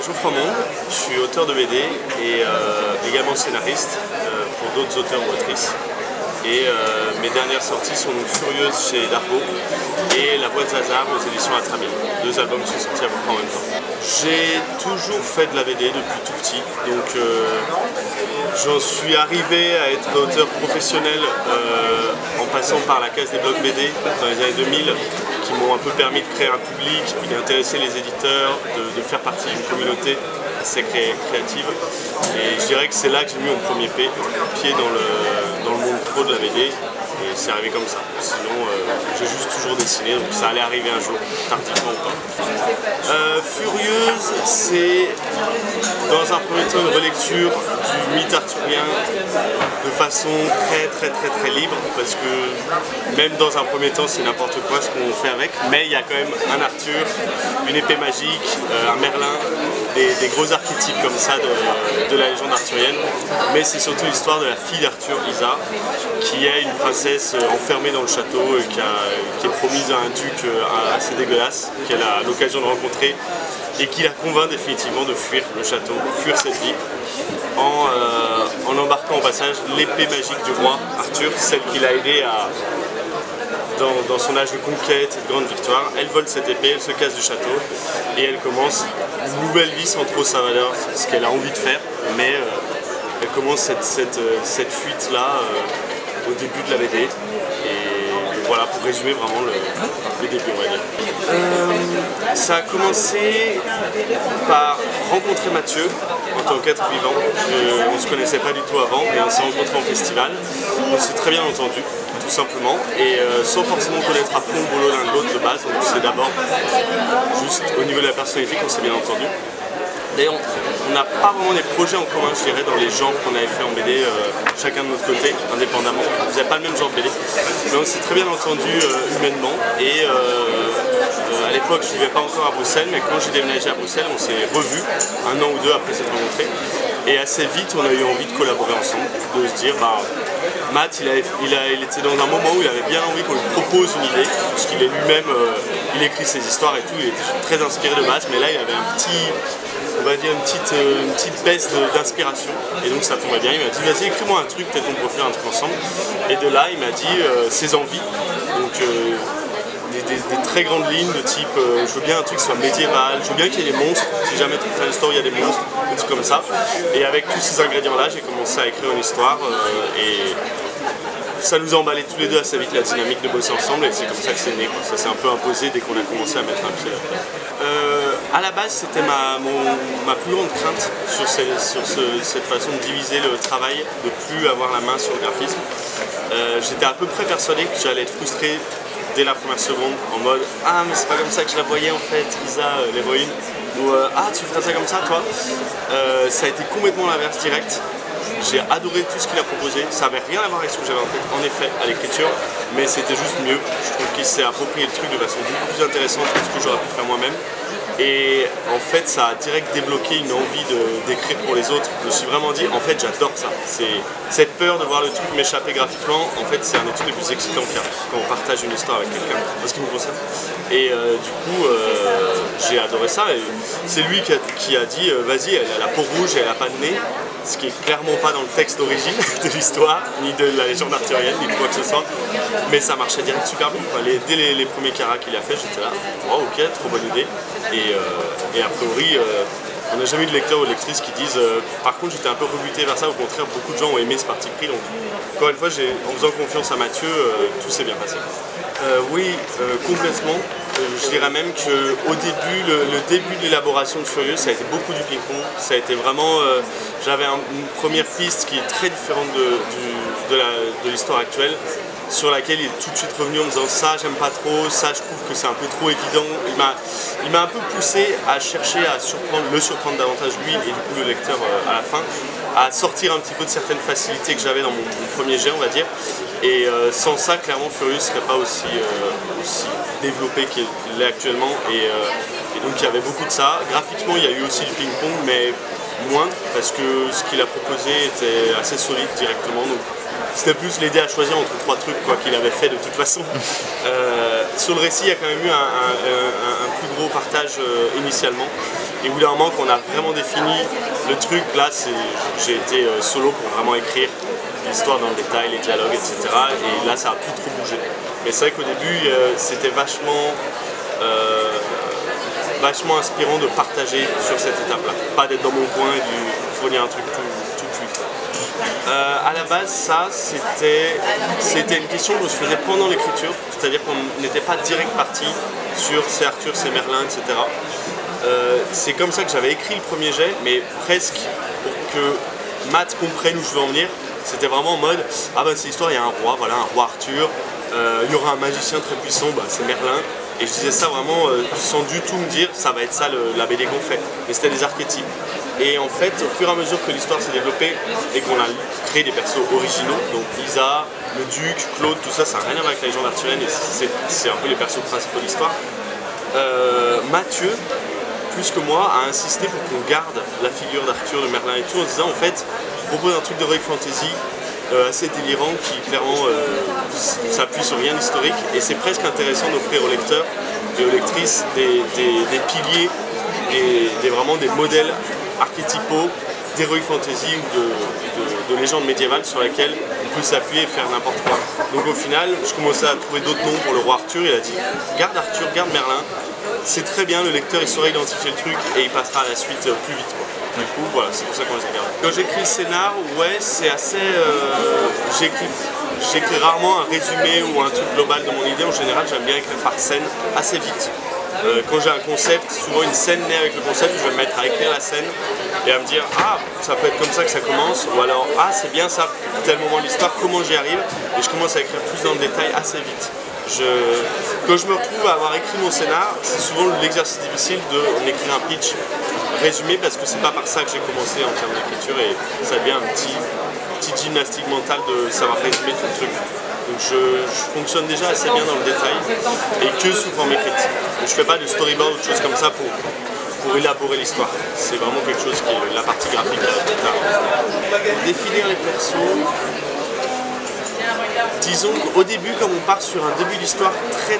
Geoffroy Monde, je suis auteur de BD et également scénariste pour d'autres auteurs ou autrices. Et mes dernières sorties sont donc Furieuse chez Dargaud et La Voix de Zazar aux éditions Atramil. Deux albums qui sont sortis à peu près en même temps. J'ai toujours fait de la BD depuis tout petit, donc j'en suis arrivé à être auteur professionnel en passant par la case des blogs BD dans les années 2000 qui m'ont un peu permis de créer un public, puis d'intéresser les éditeurs, de faire partie d'une communauté assez créative. Et je dirais que c'est là que j'ai mis mon premier pied dans le monde pro de la BD. Et c'est arrivé comme ça. Sinon, j'ai juste toujours dessiné, donc ça allait arriver un jour, tardivement ou pas. Furieuse, c'est dans un premier temps une relecture du mythe arthurien de façon très libre, parce que même dans un premier temps, c'est n'importe quoi ce qu'on fait avec, mais il y a quand même un Arthur, une épée magique, un Merlin, des gros archétypes comme ça de la légende arthurienne, mais c'est surtout l'histoire de la fille d'Arthur, Isa, qui est une princesse enfermée dans le château qui est promise à un duc assez dégueulasse qu'elle a l'occasion de rencontrer et qui la convainc définitivement de fuir le château, fuir cette vie en embarquant au passage l'épée magique du roi Arthur, celle qui l'a aidé dans son âge de conquête et de grande victoire. Elle vole cette épée, elle se casse du château et elle commence une nouvelle vie sans trop savoir ce qu'elle a envie de faire, mais elle commence cette fuite-là au début de la BD. Et voilà, pour résumer vraiment le début, on va dire. Ça a commencé par rencontrer Mathieu en tant qu'être vivant. On ne se connaissait pas du tout avant, mais on s'est rencontrés en festival. On s'est très bien entendu, tout simplement, et sans forcément connaître à fond le boulot l'un de l'autre de base. Donc c'est d'abord juste au niveau de la personnalité qu'on s'est bien entendu. D'ailleurs, on n'a pas vraiment des projets en commun, je dirais, dans les genres qu'on avait fait en BD, chacun de notre côté, indépendamment. On ne faisait pas le même genre de BD, mais on s'est très bien entendu humainement. Et à l'époque, je ne vivais pas encore à Bruxelles, mais quand j'ai déménagé à Bruxelles, on s'est revus un an ou deux après s'être rencontrés. Et assez vite, on a eu envie de collaborer ensemble, de se dire, Matt, il était dans un moment où il avait bien envie qu'on lui propose une idée, parce qu'il est lui-même, il écrit ses histoires et tout, il était très inspiré de base, mais là, il avait on va dire une petite baisse d'inspiration, et donc ça tombait bien. Il m'a dit vas-y, écris-moi un truc, peut-être on peut faire un truc ensemble. Et de là il m'a dit ses envies, donc des très grandes lignes de type je veux bien un truc qui soit médiéval, je veux bien qu'il y ait des monstres, si jamais tu fais une histoire il y a des monstres, des trucs comme ça. Et avec tous ces ingrédients là j'ai commencé à écrire une histoire et ça nous a emballé tous les deux assez vite la dynamique de bosser ensemble, et c'est comme ça que c'est né, quoi. Ça s'est un peu imposé dès qu'on a commencé à mettre un pied là-dedans. À la base, c'était ma plus grande crainte sur cette façon de diviser le travail, de plus avoir la main sur le graphisme. J'étais à peu près persuadé que j'allais être frustré dès la première seconde, en mode « Ah, mais c'est pas comme ça que je la voyais en fait, Isa, l'héroïne » ou « Ah, tu ferais ça comme ça, toi ?» Ça a été complètement l'inverse direct. J'ai adoré tout ce qu'il a proposé, ça n'avait rien à voir avec ce que j'avais en tête, en effet, à l'écriture, mais c'était juste mieux. Je trouve qu'il s'est approprié le truc de façon beaucoup plus intéressante que ce que j'aurais pu faire moi-même. Et en fait, ça a direct débloqué une envie d'écrire pour les autres. Je me suis vraiment dit, en fait, j'adore ça. Cette peur de voir le truc m'échapper graphiquement, en fait, c'est un des trucs les plus excitants qu'il y a quand on partage une histoire avec quelqu'un, en ce qui me concerne. Et du coup, j'ai adoré ça. Et c'est lui qui a dit, vas-y, elle a la peau rouge et elle a pas de nez. Ce qui est clairement pas dans le texte d'origine de l'histoire, ni de la légende arthurienne, ni de quoi que ce soit. Mais ça marchait direct super bien. Dès les premiers caras qu'il a fait, j'étais là, oh ok, trop bonne idée. Et a priori, on n'a jamais eu de lecteurs ou de lectrices qui disent par contre j'étais un peu rebuté vers ça, au contraire beaucoup de gens ont aimé ce parti pris, donc encore une fois en faisant confiance à Mathieu, tout s'est bien passé. Oui, complètement. Je dirais même qu'au début, le début de l'élaboration de Furieuse, ça a été beaucoup du ping-pong. Ça a été vraiment, j'avais une première piste qui est très différente de l'histoire actuelle, sur laquelle il est tout de suite revenu en me disant ça j'aime pas trop, ça je trouve que c'est un peu trop évident. Il m'a un peu poussé à chercher à le surprendre davantage lui et du coup le lecteur à la fin, à sortir un petit peu de certaines facilités que j'avais dans mon premier jet, on va dire. Et sans ça, clairement, Furieuse ne serait pas aussi développé qu'il l'est actuellement. Et donc il y avait beaucoup de ça. Graphiquement, il y a eu aussi du ping-pong, mais moindre, parce que ce qu'il a proposé était assez solide directement. Donc c'était plus l'aider à choisir entre trois trucs qu'il avait fait de toute façon. Sur le récit, il y a quand même eu un plus gros partage initialement. Et au bout d'un moment, quand on a vraiment défini le truc, là, j'ai été solo pour vraiment écrire l'histoire dans le détail, les dialogues, etc. Et là, ça a plus trop bougé. Mais c'est vrai qu'au début, c'était vachement inspirant de partager sur cette étape-là. Pas d'être dans mon coin et de fournir un truc tout de suite. À la base, ça, c'était une question que je faisais pendant l'écriture, c'est-à-dire qu'on n'était pas direct parti sur c'est Arthur, c'est Merlin, etc. C'est comme ça que j'avais écrit le premier jet, mais presque pour que Matt comprenne où je veux en venir. C'était vraiment en mode, ah bah c'est l'histoire, il y a un roi, voilà, un roi Arthur, il y aura un magicien très puissant, bah, c'est Merlin. Et je disais ça vraiment sans du tout me dire, ça va être ça la BD qu'on fait. Mais c'était des archétypes. Et en fait, au fur et à mesure que l'histoire s'est développée et qu'on a créé des persos originaux, donc Lisa, le duc, Claude, tout ça, ça n'a rien à voir avec la légende arthurienne et c'est un peu les persos principaux de l'histoire. Mathieu, plus que moi, a insisté pour qu'on garde la figure d'Arthur, de Merlin et tout, en disant en fait, on propose un truc d'heroic fantasy assez délirant qui clairement s'appuie sur rien d'historique et c'est presque intéressant d'offrir aux lecteurs et aux lectrices des piliers et vraiment des modèles archétypaux d'heroic fantasy ou de légendes médiévales sur lesquelles on peut s'appuyer et faire n'importe quoi. Donc au final, je commençais à trouver d'autres noms pour le roi Arthur, il a dit garde Arthur, garde Merlin, c'est très bien, le lecteur il saura identifier le truc et il passera à la suite plus vite quoi. Du coup, voilà, c'est pour ça qu'on les a gardés. Quand j'écris le scénar, ouais, c'est assez... J'écris rarement un résumé ou un truc global de mon idée. En général, j'aime bien écrire par scène assez vite. Quand j'ai un concept, souvent une scène naît avec le concept, je vais me mettre à écrire la scène et à me dire « Ah, ça peut être comme ça que ça commence » ou alors « Ah, c'est bien ça, tel moment de l'histoire, comment j'y arrive ?» Et je commence à écrire plus dans le détail assez vite. Quand je me retrouve à avoir écrit mon scénar, c'est souvent l'exercice difficile d'écrire un pitch résumé parce que c'est pas par ça que j'ai commencé en termes d'écriture et ça devient une petite gymnastique mentale de savoir résumer tout le truc. Donc je fonctionne déjà assez bien dans le détail et que sous forme écrite. Donc je fais pas de storyboard ou de choses comme ça pour élaborer l'histoire. C'est vraiment quelque chose qui est la partie graphique plus tard. Définir les persos. Disons qu'au début, comme on part sur un début d'histoire très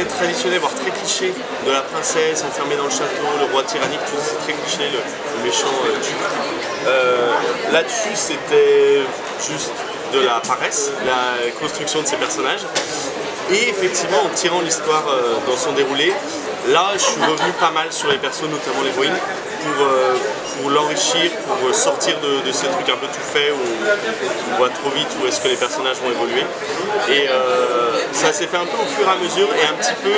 traditionnel, voire très cliché, de la princesse enfermée dans le château, le roi tyrannique, tout ça c'est très cliché, le méchant duc. Là-dessus, c'était juste de la paresse, la construction de ces personnages. Et effectivement, en tirant l'histoire dans son déroulé, là, je suis revenu pas mal sur les persos, notamment l'héroïne, pour l'enrichir, pour sortir de ces trucs un peu tout faits où on voit trop vite où est-ce que les personnages vont évoluer. Et ça s'est fait un peu au fur et à mesure et un petit peu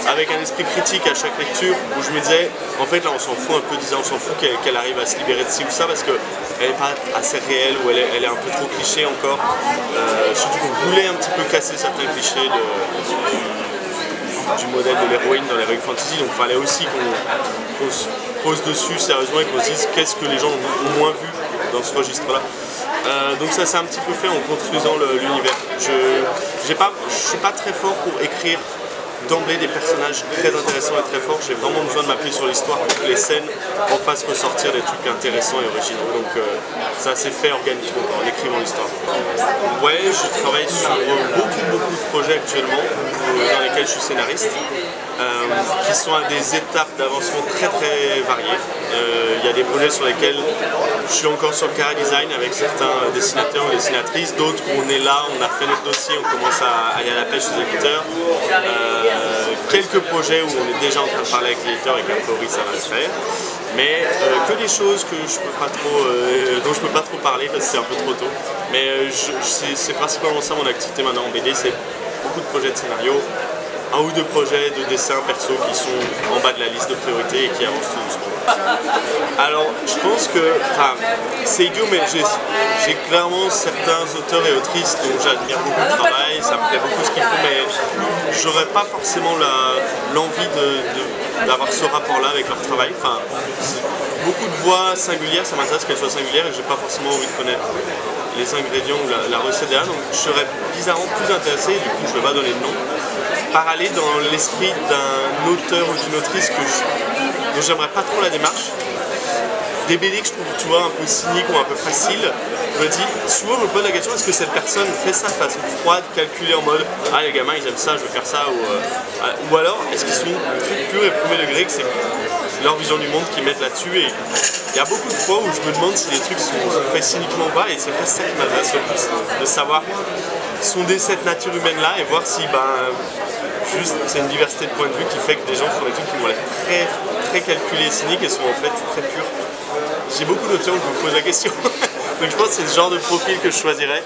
avec un esprit critique à chaque lecture où je me disais, en fait là on s'en fout un peu, on s'en fout qu'elle arrive à se libérer de ci ou ça parce qu'elle n'est pas assez réelle ou elle est un peu trop cliché encore. Surtout qu'on voulait un petit peu casser certains clichés du modèle de l'héroïne dans l'heroic fantasy, donc il fallait aussi qu'on se pose dessus sérieusement et qu'on se dise qu'est-ce que les gens ont moins vu dans ce registre-là. Donc ça s'est un petit peu fait en construisant l'univers. Je suis pas très fort pour écrire d'emblée des personnages très intéressants et très forts. J'ai vraiment besoin de m'appuyer sur l'histoire pour que les scènes en fassent ressortir des trucs intéressants et originaux. Donc ça s'est fait organiquement en écrivant l'histoire. Ouais, je travaille sur beaucoup de projets actuellement dans lesquels je suis scénariste. Qui sont à des étapes d'avancement très variées. Il y a des projets sur lesquels je suis encore sur le chara design avec certains dessinateurs ou dessinatrices, d'autres où on est là, on a fait notre dossier, on commence à aller à la pêche aux éditeurs. Quelques projets où on est déjà en train de parler avec l'éditeur et qu'a priori ça va se faire. Mais que des choses que je peux pas trop, dont je peux pas trop parler parce que c'est un peu trop tôt. Mais c'est principalement ça mon activité maintenant en BD, c'est beaucoup de projets de scénario. Un ou deux projets de dessin perso qui sont en bas de la liste de priorités et qui avancent tout doucement. Alors, je pense que, c'est idiot, mais j'ai clairement certains auteurs et autrices dont j'admire beaucoup le travail, ça me plaît beaucoup ce qu'ils font, mais j'aurais pas forcément l'envie d'avoir ce rapport-là avec leur travail. Beaucoup de voix singulières, ça m'intéresse qu'elles soient singulières et j'ai pas forcément envie de connaître les ingrédients ou la recette derrière, donc je serais bizarrement plus intéressé, du coup je vais pas donner de nom, par aller dans l'esprit d'un auteur ou d'une autrice dont j'aimerais pas trop la démarche. Des BD que je trouve, tu vois, un peu cyniques ou un peu faciles, je me dis, souvent je me pose la question, est-ce que cette personne fait ça de façon froide, calculée en mode « Ah les gamins ils aiment ça, je vais faire ça » ou alors est-ce qu'ils sont très purs et premier degré, que c'est leur vision du monde qu'ils mettent là-dessus. Et il y a beaucoup de fois où je me demande si les trucs sont faits cyniquement ou pas, et c'est presque ça qui m'intéresse le plus, de savoir sonder cette nature humaine-là et voir si juste c'est une diversité de points de vue qui fait que des gens font des trucs qui vont être très, très calculés et cyniques et sont en fait très purs. J'ai beaucoup d'auteurs où je me pose la question. Donc je pense que c'est ce genre de profil que je choisirais.